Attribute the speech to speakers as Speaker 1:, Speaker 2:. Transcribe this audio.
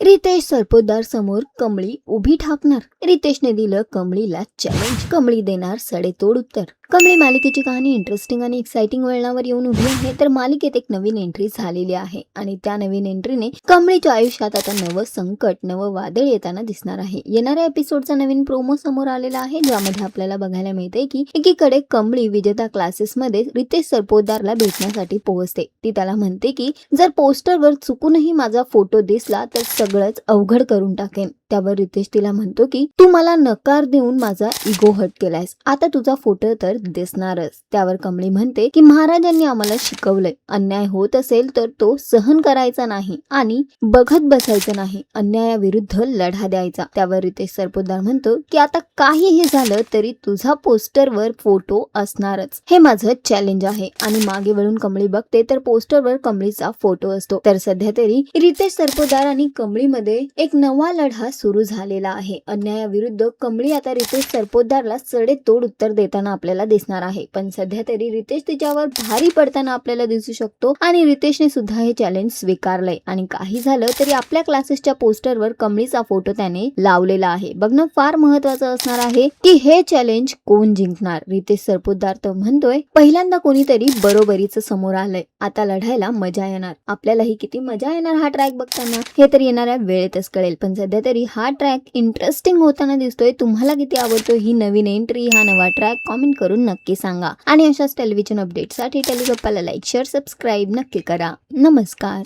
Speaker 1: रितेश सरपोतदार समोर कमळी उभी ठाकणार. रितेशने दिलं कमळीला चॅलेंज. कमळी देणार सडेतोड उत्तर. कमळी मालिकेची कहाणी इंटरेस्टिंग आणि एक्साइटिंग वळणावर येऊन उभी आहे. तर मालिकेत एक नवीन एंट्री झालेली आहे आणि त्या नवीन एंट्रीने कमळीच्या आयुष्यात आता नवं संकट, नवं वादळ येताना दिसणार आहे. येणाऱ्या एपिसोडचा नवीन प्रोमो समोर आलेला आहे, ज्यामध्ये आपल्याला बघायला मिळते की एकीकडे कमळी विजेता क्लासेसमध्ये रितेश सरपोतदारला भेटण्यासाठी पोहोचते. ती त्याला म्हणते की जर पोस्टरवर चुकूनही माझा फोटो दिसला तर सगळंच अवघड करून टाकेन. त्यावर रितेश तिला म्हणतो की तू मला नकार देऊन माझा इगो हर्ट केलायस, आता तुझा फोटो तर दिसणारच. त्यावर कमळी म्हणते की महाराजांनी आम्हाला शिकवलंय, अन्याय होत असेल तर तो सहन करायचा नाही आणि बघत बसायचं नाही, अन्यायाविरुद्ध लढा द्यायचा. त्यावर रितेश सरपोतदार म्हणतो की आता काहीही झालं तरी तुझा पोस्टरवर फोटो असणारच, हे माझं चॅलेंज आहे. आणि मागे वळून कमळी बघते तर पोस्टरवर कमळीचा फोटो असतो. तर सध्या तरी रितेश सरपोतदार आणि कमळीमध्ये एक नवा लढा सुरू झालेला आहे. अन्यायाविरुद्ध कमळी आता रितेश सरपोतदारला सडेतोड उत्तर देताना आपल्याला दिसणार आहे. पण सध्या तरी रितेश तिच्यावर भारी पडताना आपल्याला दिसू शकतो आणि रितेशने सुद्धा हे चॅलेंज स्वीकारलंय. आणि काही झालं तरी आपल्या क्लासेसच्या पोस्टरवर कमळीचा फोटो त्याने लावलेला आहे. बघणं फार महत्वाचं असणार आहे की हे चॅलेंज कोण जिंकणार. रितेश सरपोतदार तर म्हणतोय पहिल्यांदा कोणीतरी बरोबरीचं समोर आलंय, आता लढायला मजा येणार. आपल्यालाही किती मजा येणार हा ट्रॅक बघताना हे तर येणाऱ्या वेळेतच कळेल. पण सध्या तरी हा ट्रॅक इंटरेस्टिंग होताना दिसतोय. तुम्हाला किती आवडतो ही नवीन एंट्री, हा नवा ट्रॅक कॉमेंट करून नक्की सांगा. आणि अशाच टेलिव्हिजन अपडेटसाठी टेलिगप्पाला लाईक, शेअर, सबस्क्राईब नक्की करा. नमस्कार.